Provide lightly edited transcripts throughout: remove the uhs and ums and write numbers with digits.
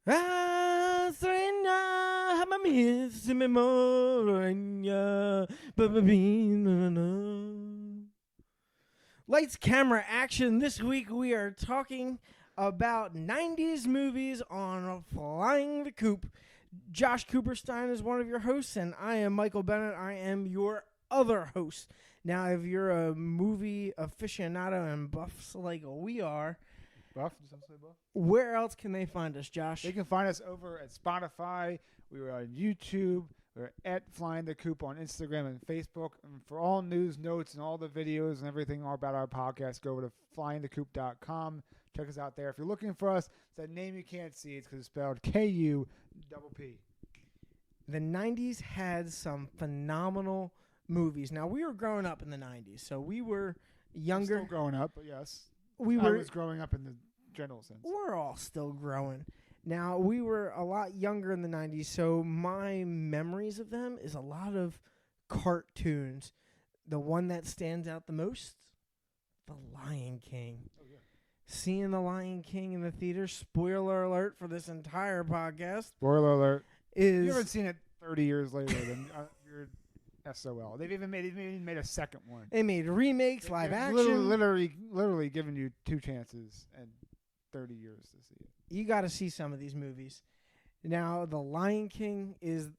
Lights, camera, action. This week we are talking about 90s movies on Flying the Kupp. Josh Cooperstein is one of your hosts, and I am Michael Bennett. I am your other host. Now, if you're a movie aficionado and buffs like we are, Buff? Does that say buff? where else can they find us, Josh? They can find us over at Spotify. We are on YouTube. We're at Flying the Kupp on Instagram and Facebook. And for all news, notes, and all the videos and everything all about our podcast, go over to flyingthekupp.com. Check us out there. If you're looking for us, it's that name you can't see. It's because it's spelled K-U-P-P. The 90s had some phenomenal movies. Now, we were growing up in the 90s, so we were younger. Still growing up, but yes. I was growing up in the general sense. We're all still growing. Now, we were a lot younger in the 90s, so my memories of them is a lot of cartoons. The one that stands out the most, The Lion King. Oh, yeah. Seeing The Lion King in the theater, spoiler alert for this entire podcast. Spoiler alert. You haven't seen it 30 years later, then you're SOL. They've even made a second one. They made remakes, live action. Literally giving you 2 chances and 30 years to see it. You got to see some of these movies. Now, The Lion King is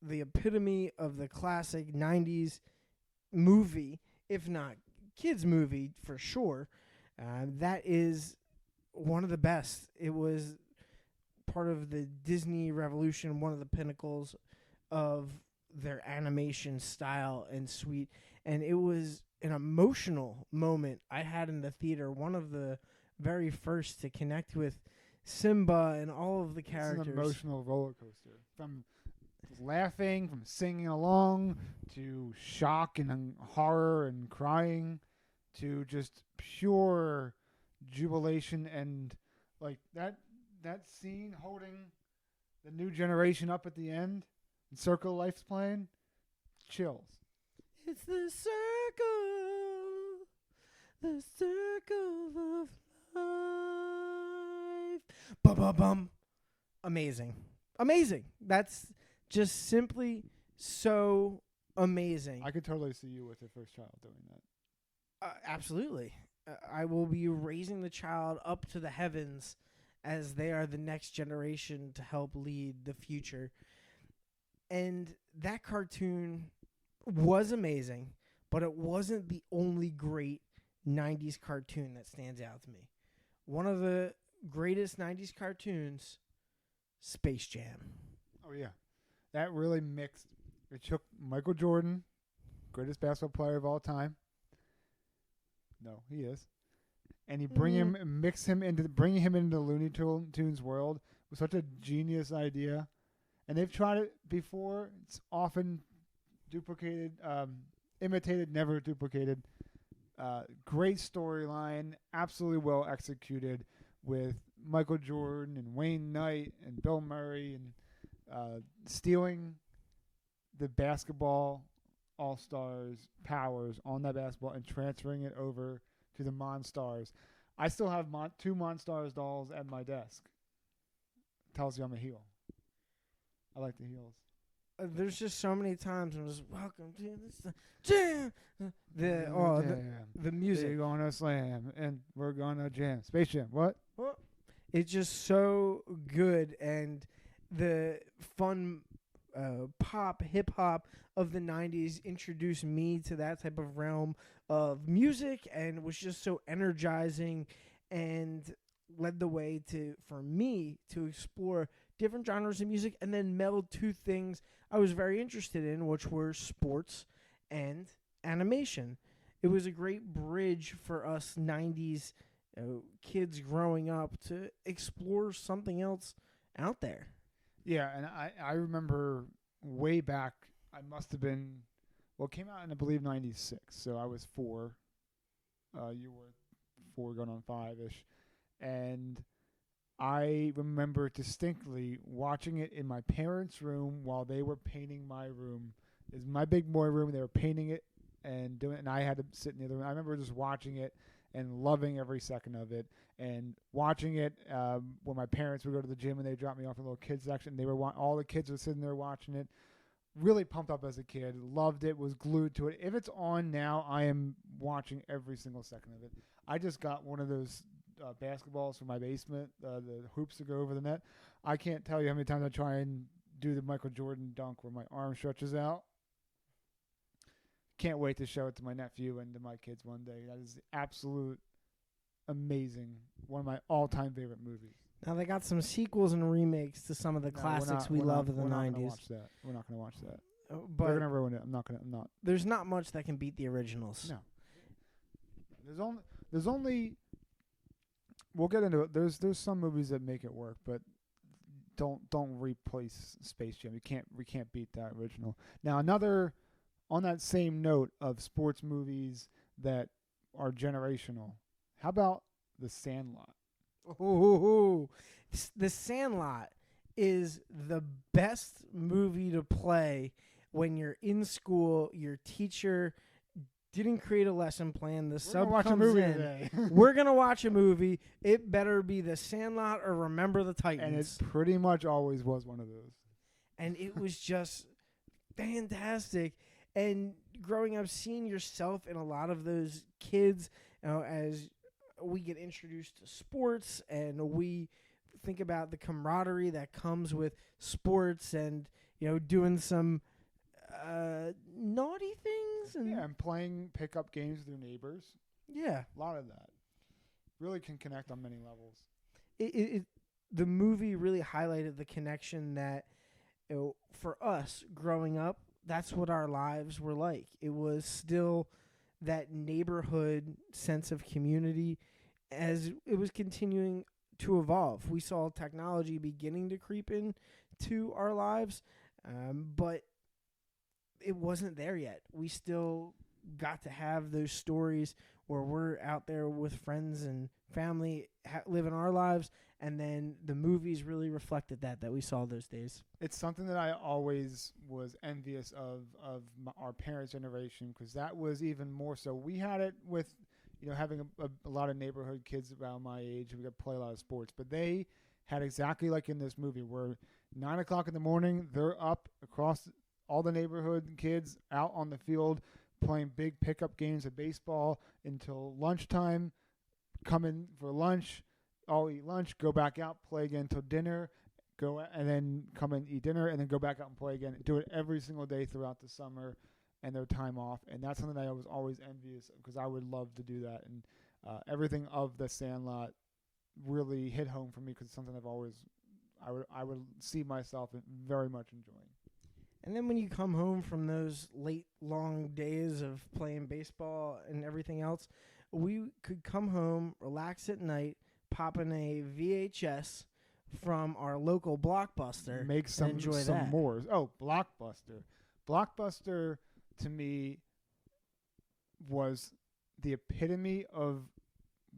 the epitome of the classic 90s movie, if not kids movie for sure. That is one of the best. It was part of the Disney Revolution, one of the pinnacles of their animation style and suite. And it was an emotional moment I had in the theater, one of the very first to connect with Simba and all of the characters. It's an emotional roller coaster. From laughing, from singing along, to shock and horror and crying, to just pure jubilation. And like that scene holding the new generation up at the end, and Circle of Life's playing, chills. It's the circle of life. Bum. Amazing. That's just simply so amazing. I could totally see you with your first child doing that. Absolutely. I will be raising the child up to the heavens as they are the next generation to help lead the future. And that cartoon was amazing, but it wasn't the only great 90s cartoon that stands out to me. One of the greatest 90s cartoons, Space Jam. Oh, yeah. That really mixed. It took Michael Jordan, greatest basketball player of all time. No, he is. And he bring him into the Looney Tunes world was such a genius idea. And they've tried it before. It's often duplicated, imitated, never duplicated. Great storyline, absolutely well executed with Michael Jordan and Wayne Knight and Bill Murray and stealing the basketball all-stars powers on that basketball and transferring it over to the Monstars. I still have 2 Monstars dolls at my desk. Tells you I'm a heel. I like the heels. There's just so many times I'm just welcome to this jam. The music. We're gonna slam and we're gonna jam. Space Jam. What? It's just so good, and the fun pop hip hop of the 90s introduced me to that type of realm of music, and was just so energizing and led the way for me to explore different genres of music and then meld 2 things I was very interested in, which were sports and animation. It was a great bridge for us 90s kids growing up to explore something else out there. Yeah, and I remember way back, I must have been, it came out in, I believe, 96, so I was 4. You were 4 going on 5-ish. And I remember distinctly watching it in my parents' room while they were painting my room. It's my big boy room. They were painting it and doing it, and I had to sit in the other room. I remember just watching it and loving every second of it. And watching it when my parents would go to the gym and they dropped me off in a little kids section, they were all the kids were sitting there watching it. Really pumped up as a kid, loved it, was glued to it. If it's on now, I am watching every single second of it. I just got one of those basketballs from my basement, the hoops that go over the net. I can't tell you how many times I try and do the Michael Jordan dunk where my arm stretches out. Can't wait to show it to my nephew and to my kids one day. That is absolute amazing. One of my all-time favorite movies. Now they got some sequels and remakes to some of the classics we love in the 90s. We're not going to watch that. But they're going to ruin it. I'm not. There's not much that can beat the originals. No. There's only we'll get into it. There's some movies that make it work, but don't replace Space Jam. We can't beat that original. Now another on that same note of sports movies that are generational. How about The Sandlot? Ooh, The Sandlot is the best movie to play when you're in school. Your teacher didn't create a lesson plan. The sub comes in. Today. We're gonna watch a movie. It better be The Sandlot or Remember the Titans. And it pretty much always was one of those. And it was just fantastic. And growing up, seeing yourself in a lot of those kids, as we get introduced to sports and we think about the camaraderie that comes with sports and, doing some naughty things. And playing pickup games with your neighbors. Yeah. A lot of that. Really can connect on many levels. The movie really highlighted the connection that, for us growing up, that's what our lives were like. It was still that neighborhood sense of community as it was continuing to evolve. We saw technology beginning to creep into our lives, but it wasn't there yet. We still got to have those stories where we're out there with friends and family living our lives, and then the movies really reflected that we saw those days. It's something that I always was envious of our parents' generation, because that was even more so. We had it with, having a lot of neighborhood kids around my age who could play a lot of sports, but they had exactly like in this movie where 9 o'clock in the morning, they're up across all the neighborhood kids out on the field playing big pickup games of baseball until lunchtime, come in for lunch, all eat lunch, go back out, play again until dinner, and then come and eat dinner, and then go back out and play again. Do it every single day throughout the summer and their time off. And that's something that I was always envious of, because I would love to do that. And everything of The Sandlot really hit home for me, because it's something I would see myself very much enjoying. And then when you come home from those late, long days of playing baseball and everything else, we could come home, relax at night, pop in a VHS from our local Blockbuster, make some and enjoy some that. more. Oh, Blockbuster. Blockbuster, to me, was the epitome of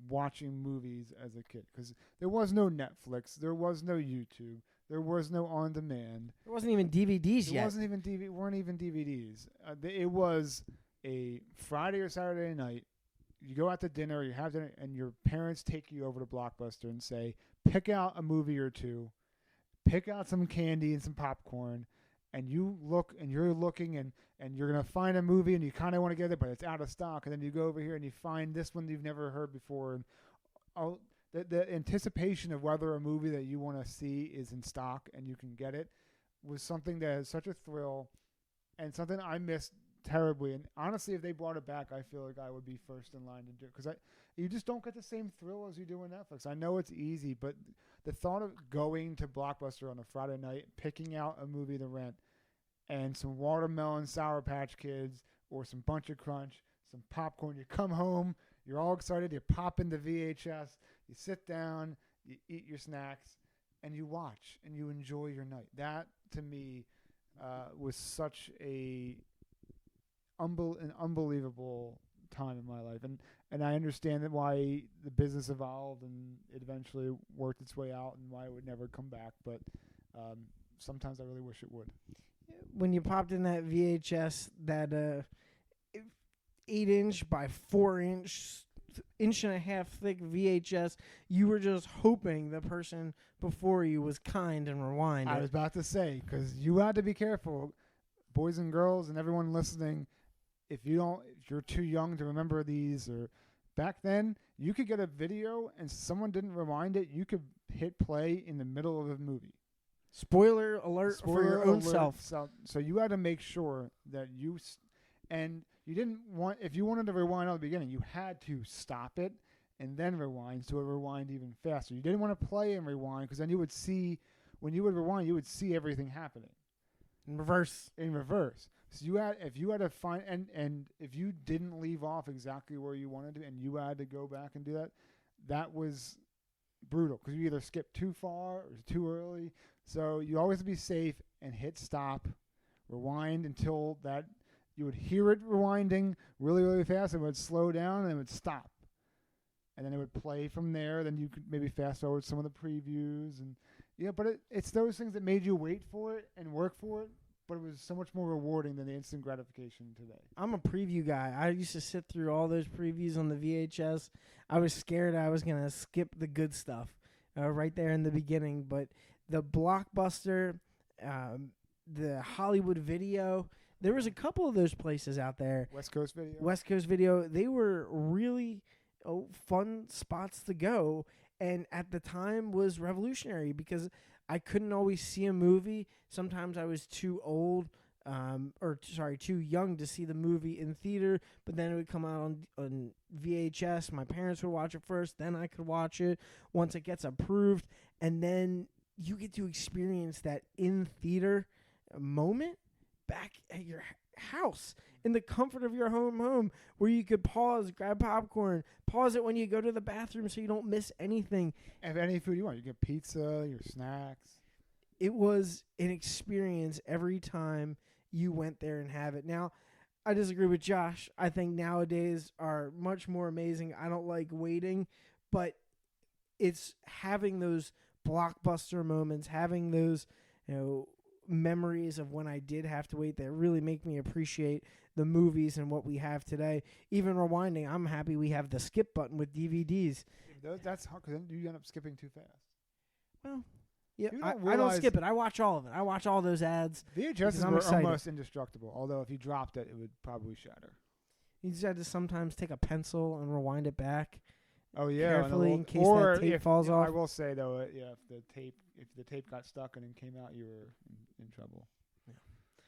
watching movies as a kid, because there was no Netflix, there was no YouTube, there was no on demand. There wasn't even DVDs yet. Weren't even DVDs. It was a Friday or Saturday night. You go out to dinner, you have dinner, and your parents take you over to Blockbuster and say, pick out a movie or two, pick out some candy and some popcorn, and you look, and you're looking, and you're going to find a movie, and you kind of want to get it, but it's out of stock. And then you go over here, and you find this one you've never heard before. And the anticipation of whether a movie that you want to see is in stock and you can get it was something that is such a thrill, and something I missed terribly. And honestly, if they brought it back, I feel like I would be first in line to do it, because you just don't get the same thrill as you do on Netflix. I know it's easy, but the thought of going to Blockbuster on a Friday night, picking out a movie to rent, and some watermelon Sour Patch Kids or some Bunch of Crunch, some popcorn, you come home, you're all excited, you pop in the VHS, you sit down, you eat your snacks, and you watch, and you enjoy your night. That, to me, was such an unbelievable time in my life. And I understand that why the business evolved and it eventually worked its way out, and why it would never come back. But sometimes I really wish it would. When you popped in that VHS, that 8-inch by 4-inch inch and a half thick VHS. You were just hoping the person before you was kind and rewind I it. was about to say, because you had to be careful, boys and girls and everyone listening. If you're too young to remember these, or back then, you could get a video and someone didn't rewind it. You could hit play in the middle of a movie. Spoiler alert for your own self. So you had to make sure that and you didn't want, if you wanted to rewind at the beginning, you had to stop it and then rewind, so it would rewind even faster. You didn't want to play and rewind, because then you would see, when you would rewind, you would see everything happening. In reverse. So if you had to find, and if you didn't leave off exactly where you wanted to, and you had to go back and do that, that was brutal, because you either skipped too far or too early. So you always be safe and hit stop, rewind until that you would hear it rewinding really, really fast, and it would slow down and it would stop. And then it would play from there. Then you could maybe fast forward some of the previews, and but it's those things that made you wait for it and work for it. But it was so much more rewarding than the instant gratification today. I'm a preview guy. I used to sit through all those previews on the VHS. I was scared I was going to skip the good stuff right there in the beginning. But the Blockbuster, the Hollywood Video, there was a couple of those places out there. West Coast Video. They were really fun spots to go. And at the time was revolutionary, because I couldn't always see a movie. Sometimes I was too too young to see the movie in theater, but then it would come out on VHS. My parents would watch it first, then I could watch it once it gets approved, and then you get to experience that in-theater moment back at your house in the comfort of your home where you could pause, grab popcorn, pause it when you go to the bathroom so you don't miss anything. And any food you want. You get pizza, your snacks. It was an experience every time you went there and have it. Now, I disagree with Josh. I think nowadays are much more amazing. I don't like waiting, but it's having those Blockbuster moments, having those, memories of when I did have to wait that really make me appreciate the movies and what we have today. Even rewinding, I'm happy we have the skip button with DVDs. That's hard, because then you end up skipping too fast. Well, yeah, I don't skip it. I watch all of it. I watch all those ads. VHSs were almost indestructible, although if you dropped it, it would probably shatter. You just had to sometimes take a pencil and rewind it back. Oh yeah, carefully in case that tape falls off. I will say though, if the tape got stuck and then came out, you were in trouble.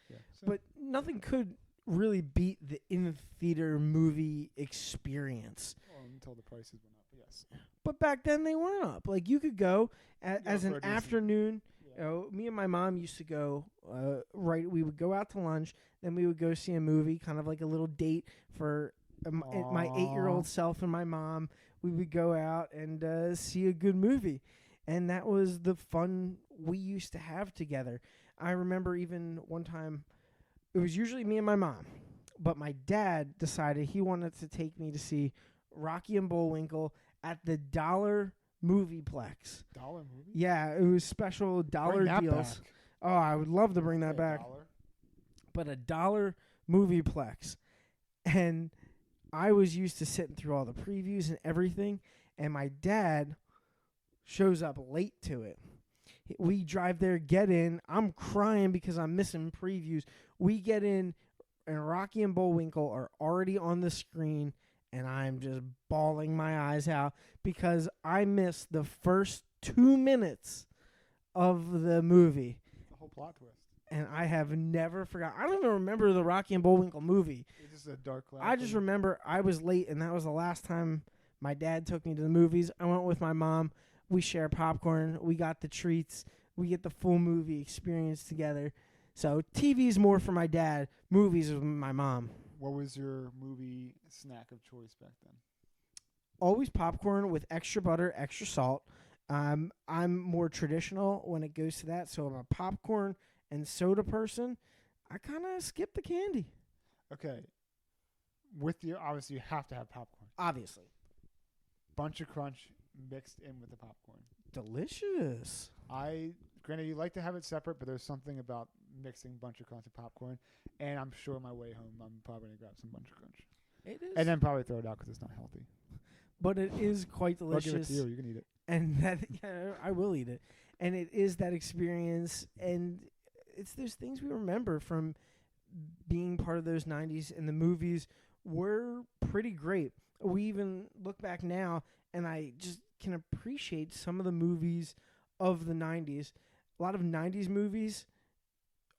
Yeah. So. But nothing could really beat the in-theater movie experience. Well, until the prices went up, yes. But back then they weren't up. Like you could go as an afternoon. Me and my mom used to go. We would go out to lunch, then we would go see a movie, kind of like a little date for my 8-year-old self and my mom. We would go out and see a good movie. And that was the fun we used to have together. I remember even one time, it was usually me and my mom, but my dad decided he wanted to take me to see Rocky and Bullwinkle at the Dollar Movieplex. Dollar movie? Yeah, it was special dollar deals. Back. Oh, I would love to bring that back. But a Dollar Movieplex. And I was used to sitting through all the previews and everything, and my dad shows up late to it. We drive there, get in. I'm crying because I'm missing previews. We get in, and Rocky and Bullwinkle are already on the screen, and I'm just bawling my eyes out because I missed the first 2 minutes of the movie. The whole plot twist. And I have never forgotten. I don't even remember the Rocky and Bullwinkle movie. It's just a dark cloud. I just remember I was late, and that was the last time my dad took me to the movies. I went with my mom. We share popcorn. We got the treats. We get the full movie experience together. So TV's more for my dad. Movies with my mom. What was your movie snack of choice back then? Always popcorn with extra butter, extra salt. I'm more traditional when it goes to that. So I'm a popcorn and soda person. I kind of skip the candy. Okay. Obviously you have to have popcorn. Obviously. Bunch of Crunch mixed in with the popcorn. Delicious. Granted, you like to have it separate, but there's something about mixing Bunch of Crunch and popcorn. And I'm sure on my way home, I'm probably going to grab some Bunch of Crunch. It is. And then probably throw it out because it's not healthy. but it is quite I'll give it delicious. to you. You can eat it. And that I will eat it. And it is that experience, and there's things we remember from being part of those 90s, and the movies were pretty great. We even look back now, and I just can appreciate some of the movies of the 90s. A lot of 90s movies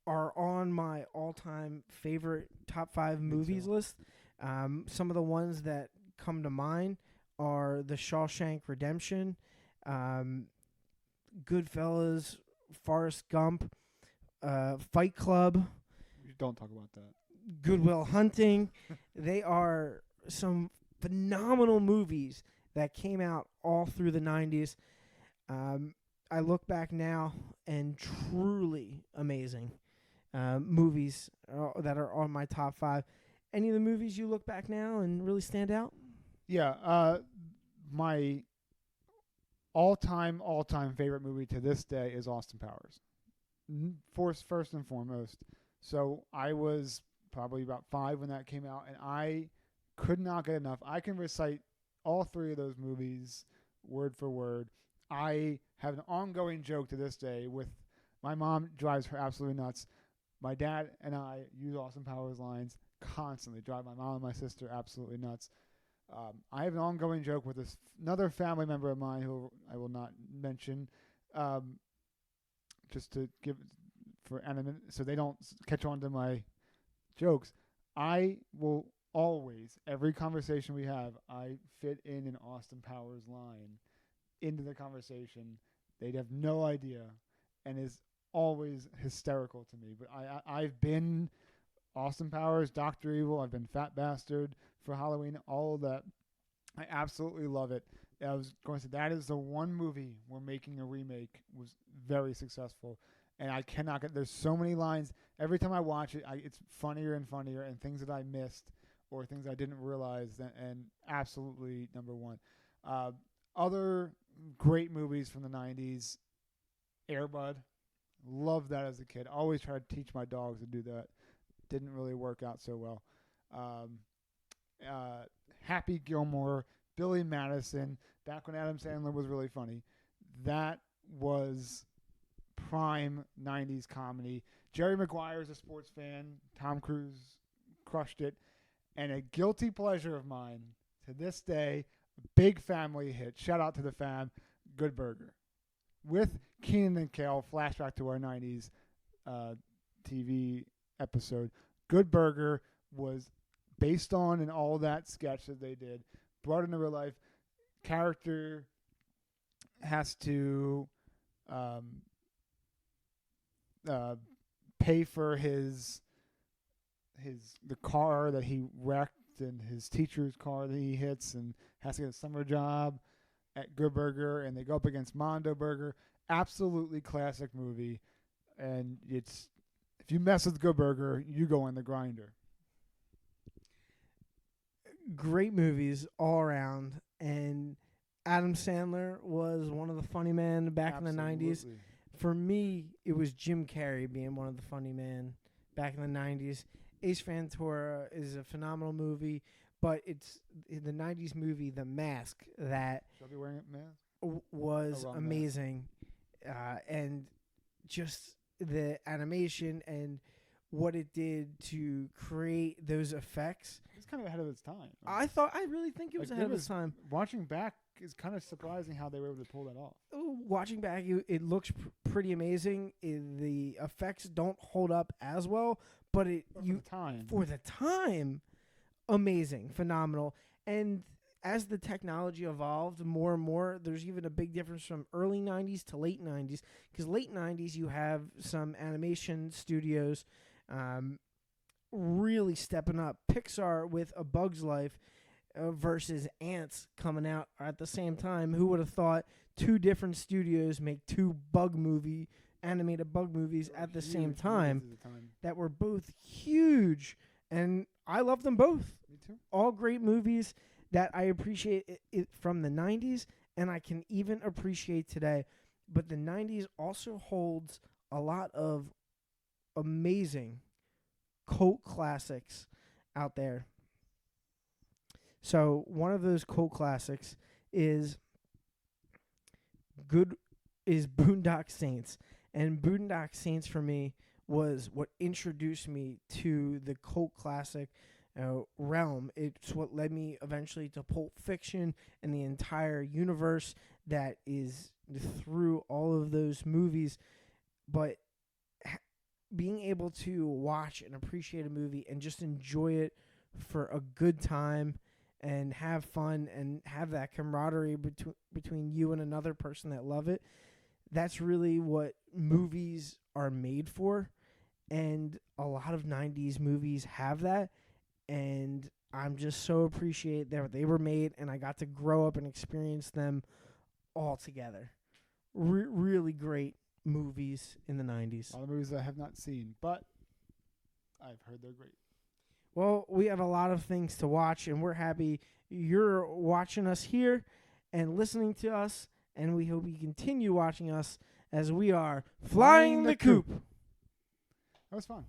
are on my all-time favorite top 5 movies list. Some of the ones that come to mind are The Shawshank Redemption, Goodfellas, Forrest Gump, Fight Club, Don't talk about that. Good Will Hunting. They are some phenomenal movies that came out all through the 90s. I look back now and truly amazing movies that are on my top 5. Any of the movies you look back now and really stand out? Yeah, my all-time favorite movie to this day is Austin Powers. First and foremost. So I was probably about 5 when that came out, and I could not get enough. I can recite all 3 of those movies word for word. I have an ongoing joke to this day with my mom. Drives her absolutely nuts. My dad and I use Austin Powers lines constantly. Drive my mom and my sister absolutely nuts. I have an ongoing joke with another family member of mine who I will not mention, just to give for anonymity, so they don't catch on to my jokes. I will always, every conversation we have, I fit in an Austin Powers line into the conversation. They'd have no idea, and is always hysterical to me. But I've been Austin Powers, Dr. Evil. I've been Fat Bastard for Halloween. All of that. I absolutely love it. I was going to say that is the one movie where making a remake was very successful. And I cannot get. There's so many lines. Every time I watch it, it's funnier and funnier, and things that I missed or things I didn't realize. And absolutely number one. Other great movies from the 90s. Air Bud. Loved that as a kid. Always tried to teach my dogs to do that. Didn't really work out so well. Happy Gilmore. Billy Madison. Back when Adam Sandler was really funny. That was prime 90s comedy. Jerry Maguire is a sports fan. Tom Cruise crushed it. And a guilty pleasure of mine to this day, big family hit. Shout out to the fam. Good Burger. With Keenan and Kel, flashback to our 90s TV episode. Good Burger was based on and all that sketch that they did. Brought into real life. Character has to pay for the car that he wrecked and his teacher's car that he hits, and has to get a summer job at Good Burger, and they go up against Mondo Burger. Absolutely classic movie, and if you mess with Good Burger, you go in the grinder. Great movies all around, and Adam Sandler was one of the funny men back in the 90s. For me, it was Jim Carrey being one of the funny men back in the 90s. Ace Ventura is a phenomenal movie, but it's the 90s movie The Mask that Should I be wearing a mask? Was amazing. And just the animation and what it did to create those effects. It's kind of ahead of its time. I really think it was ahead of its time. Watching back is kind of surprising how they were able to pull that off. Watching back, it looks pretty amazing. The effects don't hold up as well, but for the time, amazing, phenomenal. And as the technology evolved more and more, there's even a big difference from early 90s to late 90s. Because late 90s, you have some animation studios really stepping up. Pixar with A Bug's Life versus Ants coming out at the same time. Who would have thought 2 different studios make 2 animated bug movies at the same time that were both huge, and I love them both. Me too. All great movies that I appreciate it from the 90s, and I can even appreciate today. But the 90s also holds a lot of amazing cult classics out there. So one of those cult classics is Boondock Saints. And Boondock Saints for me was what introduced me to the cult classic realm. It's what led me eventually to Pulp Fiction and the entire universe that is through all of those movies. But being able to watch and appreciate a movie and just enjoy it for a good time and have fun and have that camaraderie between you and another person that love it, that's really what movies are made for. And a lot of 90s movies have that. And I'm just so appreciate that they were made and I got to grow up and experience them all together. Really great movies in the 90s. All the movies I have not seen, but I've heard they're great. Well, we have a lot of things to watch, and we're happy you're watching us here and listening to us, and we hope you continue watching us as we are Flying the Kupp. That was fun.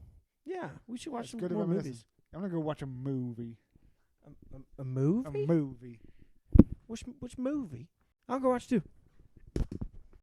Yeah, we should watch some good more reminiscence. movies. I'm going to go watch a movie. A movie? A movie. Which movie? I'll go watch too.